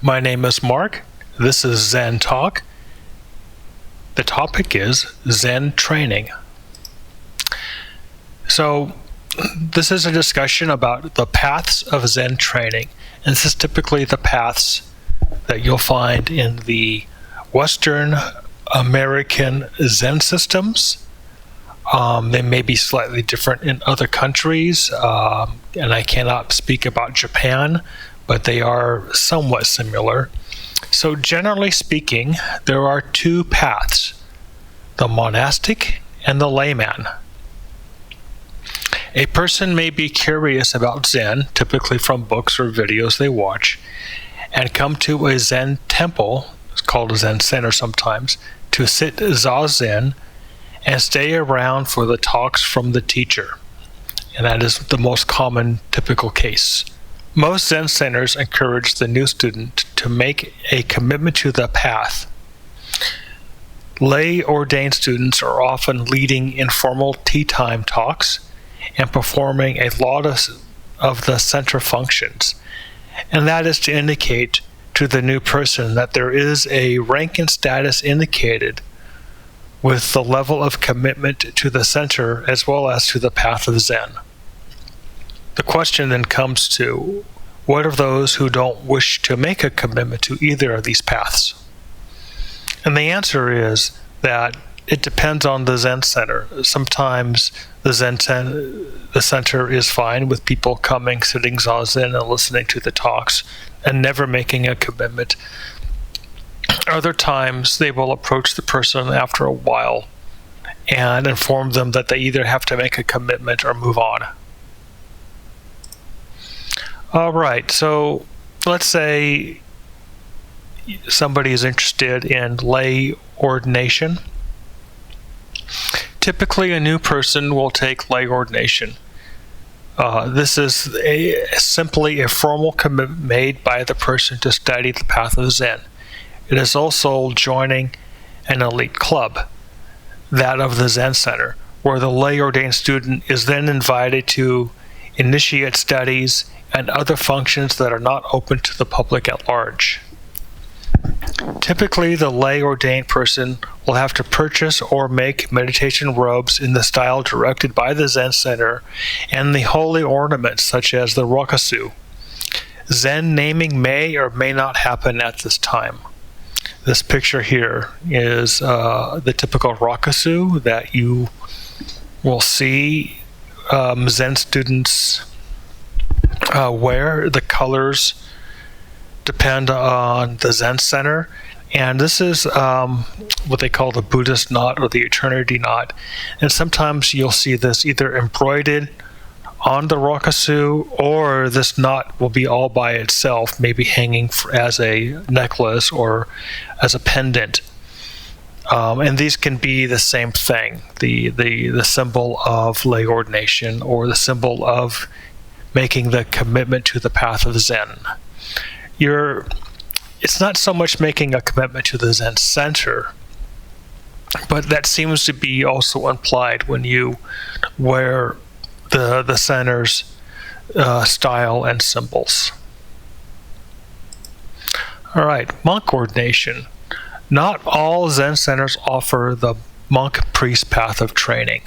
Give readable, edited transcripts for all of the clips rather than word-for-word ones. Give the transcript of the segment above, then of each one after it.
My name is Mark. This is Zen Talk. The topic is Zen Training. So, this is a discussion about the paths of Zen training. And this is typically the paths that you'll find in the Western American Zen systems. They may be slightly different in other countries, and I cannot speak about Japan, but they are somewhat similar. So generally speaking, there are two paths, the monastic and the layman. A person may be curious about Zen, typically from books or videos they watch, and come to a Zen temple, it's called a Zen center sometimes, to sit zazen and stay around for the talks from the teacher. And that is the most common typical case. Most Zen centers encourage the new student to make a commitment to the path. Lay ordained students are often leading informal tea time talks and performing a lot of the center functions. And that is to indicate to the new person that there is a rank and status indicated with the level of commitment to the center as well as to the path of Zen. The question then comes to, what of those who don't wish to make a commitment to either of these paths? And the answer is that it depends on the Zen center. Sometimes the center is fine with people coming, sitting zazen, and listening to the talks, and never making a commitment. Other times, they will approach the person after a while and inform them that they either have to make a commitment or move on. All right, so let's say somebody is interested in lay ordination. Typically, a new person will take lay ordination. This is simply a formal commitment made by the person to study the path of Zen. It is also joining an elite club, that of the Zen Center, where the lay ordained student is then invited to initiate studies and other functions that are not open to the public at large. Typically, the lay ordained person will have to purchase or make meditation robes in the style directed by the Zen Center and the holy ornaments such as the rokasu. Zen naming may or may not happen at this time. This picture here is the typical rokasu that you will see Zen students wear. The colors depend on the Zen Center, and this is what they call the Buddhist knot or the eternity knot, and sometimes you'll see this either embroidered on the rokasu, or this knot will be all by itself, maybe hanging as a necklace or as a pendant. And these can be the same thing, the symbol of lay ordination or the symbol of making the commitment to the path of Zen. It's not so much making a commitment to the Zen center, but that seems to be also implied when you wear the center's style and symbols. All right, monk ordination. Not all Zen centers offer the monk-priest path of training.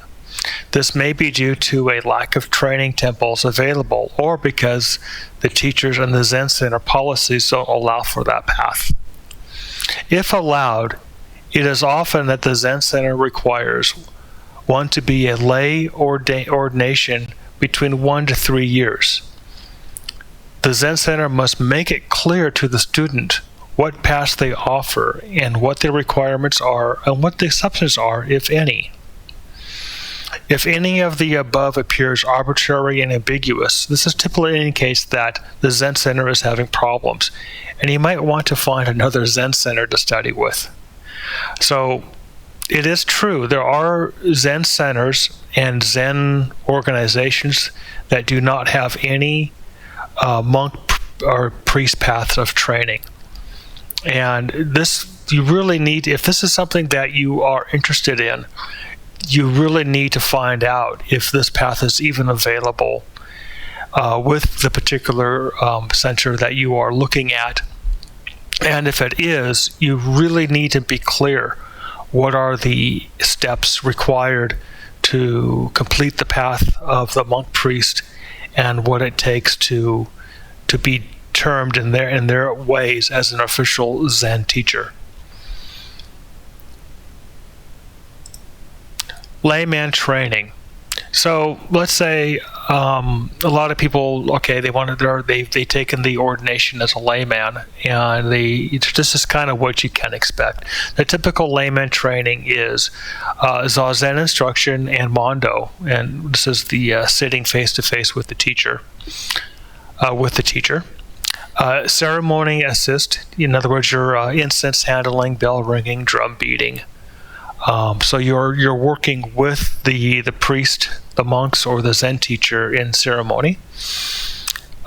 This may be due to a lack of training temples available, or because the teachers and the Zen Center policies don't allow for that path. If allowed, it is often that the Zen Center requires one to be a lay ordination between 1 to 3 years. The Zen Center must make it clear to the student what paths they offer and what their requirements are and what the exceptions are, if any. If any of the above appears arbitrary and ambiguous, this is typically indicates that the Zen Center is having problems, and you might want to find another Zen Center to study with. So, it is true, there are Zen centers and Zen organizations that do not have any monk or priest paths of training. And this, you really need, if this is something that you are interested in, you really need to find out if this path is even available with the particular center that you are looking at And if it is, you really need to be clear what are the steps required to complete the path of the monk priest and what it takes to be termed in their ways as an official Zen teacher. Layman training. So let's say a lot of people, okay, they've taken the ordination as a layman, and this is kind of what you can expect. The typical layman training is Zazen instruction and Mondo, and this is the sitting face to face with the teacher. Ceremony assist, in other words, your incense handling, bell ringing, drum beating. So you're working with the priest, the monks, or the Zen teacher in ceremony.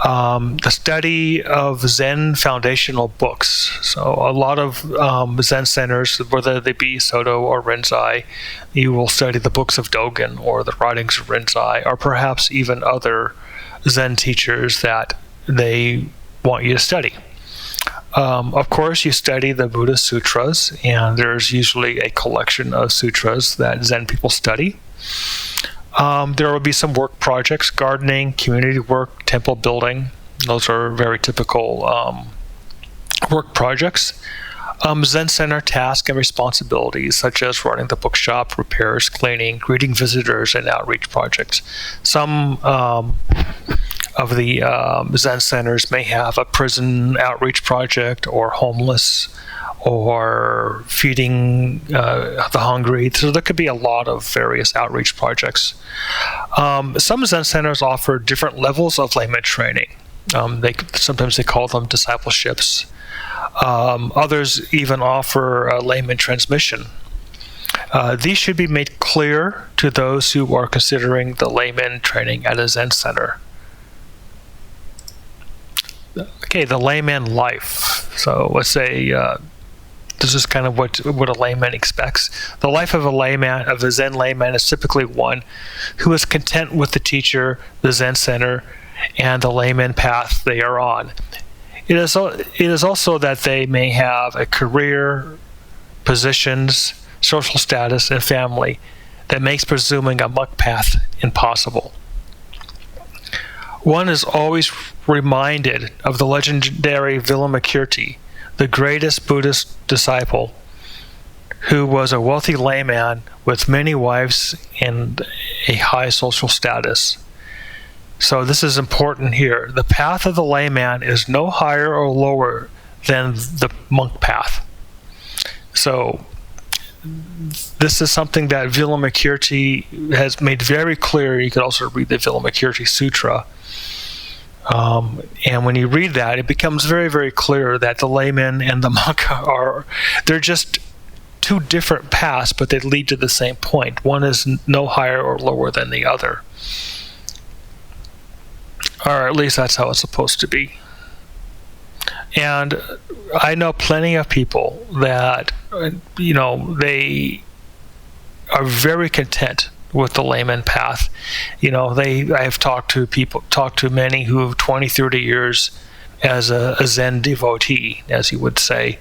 The study of Zen foundational books. So a lot of Zen centers, whether they be Soto or Rinzai, you will study the books of Dogen or the writings of Rinzai, or perhaps even other Zen teachers that they want you to study. Of course, you study the Buddhist sutras, and there's usually a collection of sutras that Zen people study. There will be some work projects, gardening, community work, temple building. Those are very typical work projects. Zen Center tasks and responsibilities, such as running the bookshop, repairs, cleaning, greeting visitors, and outreach projects. Some of the Zen centers may have a prison outreach project, or homeless, or feeding the hungry. So there could be a lot of various outreach projects. Some Zen centers offer different levels of layman training. Sometimes they call them discipleships. Others even offer layman transmission. These should be made clear to those who are considering the layman training at a Zen center. Okay, the layman life. So let's say this is kind of what a layman expects. The life of a Zen layman is typically one who is content with the teacher, the Zen center, and the layman path they are on. It is also that they may have a career, positions, social status, and family that makes pursuing a monk path impossible. One is always reminded of the legendary Vilamakirti, the greatest Buddhist disciple, who was a wealthy layman with many wives and a high social status. So this is important here. The path of the layman is no higher or lower than the monk path. So this is something that Vilamakirti has made very clear. You could also read the Vilamakirti Sutra. And when you read that, it becomes very, very clear that the layman and the monk they're just two different paths, but they lead to the same point. One is no higher or lower than the other. Or at least that's how it's supposed to be. And I know plenty of people that, they are very content with the layman path. I have talked to many who have 20, 30 years as a Zen devotee, as you would say,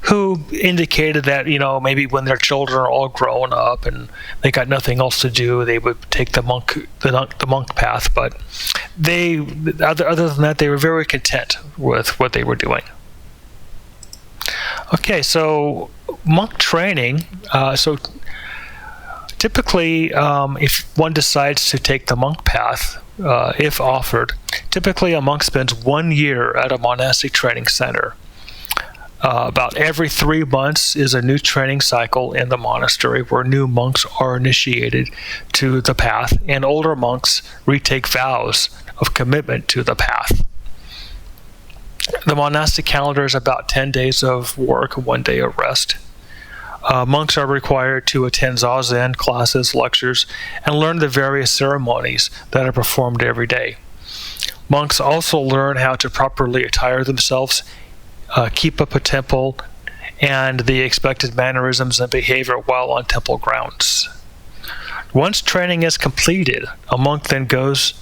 who indicated that, maybe when their children are all grown up and they got nothing else to do, they would take the monk path. But other than that, they were very content with what they were doing. Okay, so monk training. So typically, if one decides to take the monk path, if offered, typically a monk spends 1 year at a monastic training center. About every 3 months is a new training cycle in the monastery where new monks are initiated to the path, and older monks retake vows of commitment to the path. The monastic calendar is about 10 days of work and 1 day of rest. Monks are required to attend Zazen classes, lectures, and learn the various ceremonies that are performed every day. Monks also learn how to properly attire themselves, keep up a temple, and the expected mannerisms and behavior while on temple grounds. Once training is completed, a monk then goes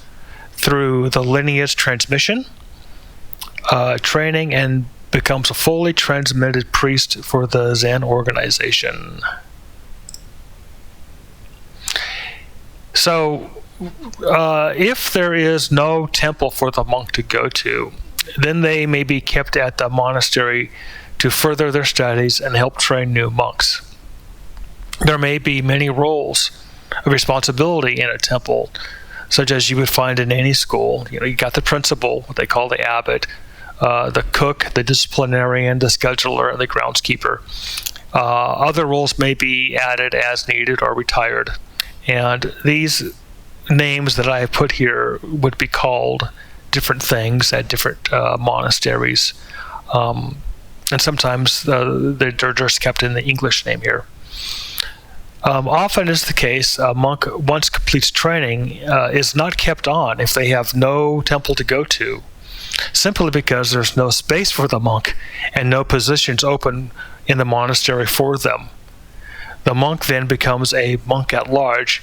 through the lineage transmission, training, and becomes a fully transmitted priest for the Zen organization. So, if there is no temple for the monk to go to, then they may be kept at the monastery to further their studies and help train new monks. There may be many roles of responsibility in a temple, such as you would find in any school. You got the principal, what they call the abbot, the cook, the disciplinarian, the scheduler, and the groundskeeper. Other roles may be added as needed or retired. And these names that I have put here would be called different things at different monasteries. And sometimes they're just kept in the English name here. Often is the case, a monk, once completes training, is not kept on if they have no temple to go to, simply because there's no space for the monk and no positions open in the monastery for them. The monk then becomes a monk at large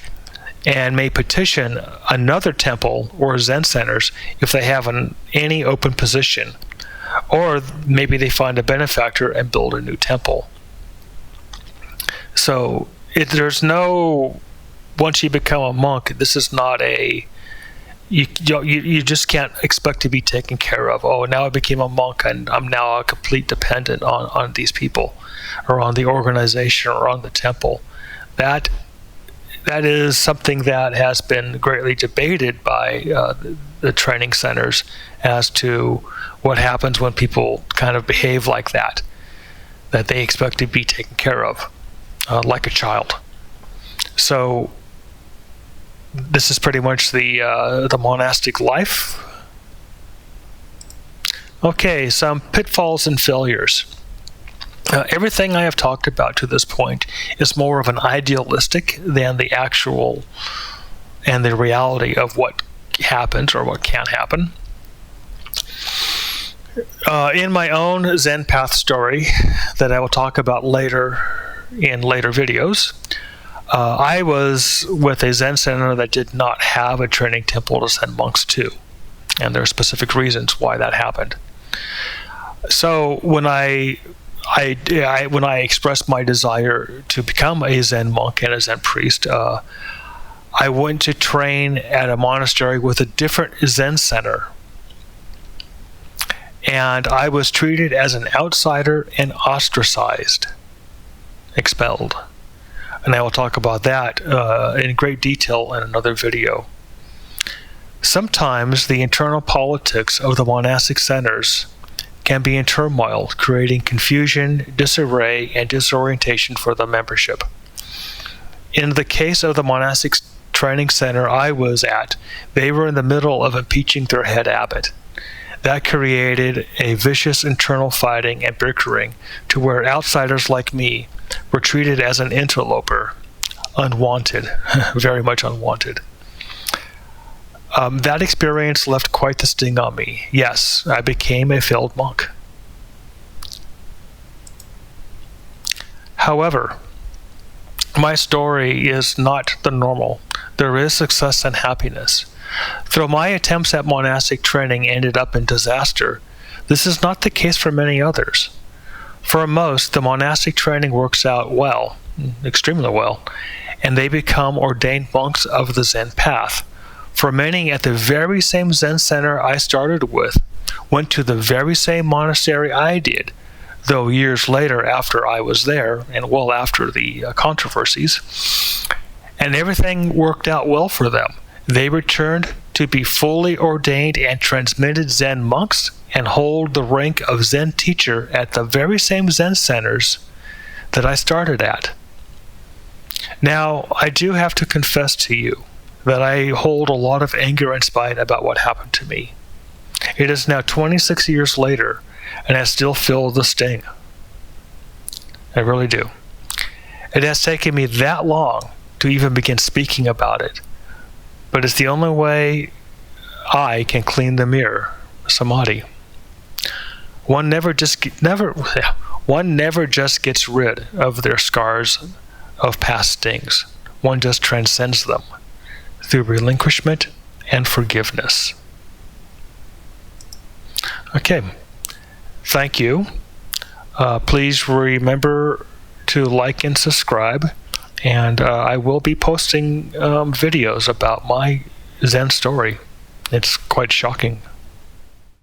and may petition another temple or Zen centers if they have any open position. Or maybe they find a benefactor and build a new temple. So there's no, once you become a monk, this is not you just can't expect to be taken care of. Oh, now I became a monk and I'm now a complete dependent on these people or on the organization or on the temple. That is something that has been greatly debated by the training centers as to what happens when people kind of behave like that they expect to be taken care of, like a child. So this is pretty much the monastic life. Okay, some pitfalls and failures. Everything I have talked about to this point is more of an idealistic than the actual and the reality of what happens or what can happen. In my own Zen Path story that I will talk about later in later videos, I was with a Zen center that did not have a training temple to send monks to, and there are specific reasons why that happened. So when I expressed my desire to become a Zen monk and a Zen priest, I went to train at a monastery with a different Zen center. And I was treated as an outsider and ostracized, expelled. And I will talk about that in great detail in another video. Sometimes the internal politics of the monastic centers can be in turmoil, creating confusion, disarray, and disorientation for the membership. In the case of the monastic training center I was at, they were in the middle of impeaching their head abbot. That created a vicious internal fighting and bickering to where outsiders like me were treated as an interloper, unwanted, very much unwanted. That experience left quite the sting on me. Yes, I became a failed monk. However, my story is not the normal. There is success and happiness. Though my attempts at monastic training ended up in disaster, this is not the case for many others. For most, the monastic training works out well, extremely well, and they become ordained monks of the Zen path. For many at the very same Zen center I started with, went to the very same monastery I did, though years later after I was there, and well after the controversies, and everything worked out well for them. They returned to be fully ordained and transmitted Zen monks and hold the rank of Zen teacher at the very same Zen centers that I started at. Now, I do have to confess to you that I hold a lot of anger and spite about what happened to me. It is now 26 years later, and I still feel the sting. I really do. It has taken me that long to even begin speaking about it, but it's the only way I can clean the mirror, samadhi. One never just gets rid of their scars of past stings. One just transcends them through relinquishment and forgiveness. Okay. thank you. Please remember to like and subscribe, and I will be posting videos about my Zen story. It's quite shocking.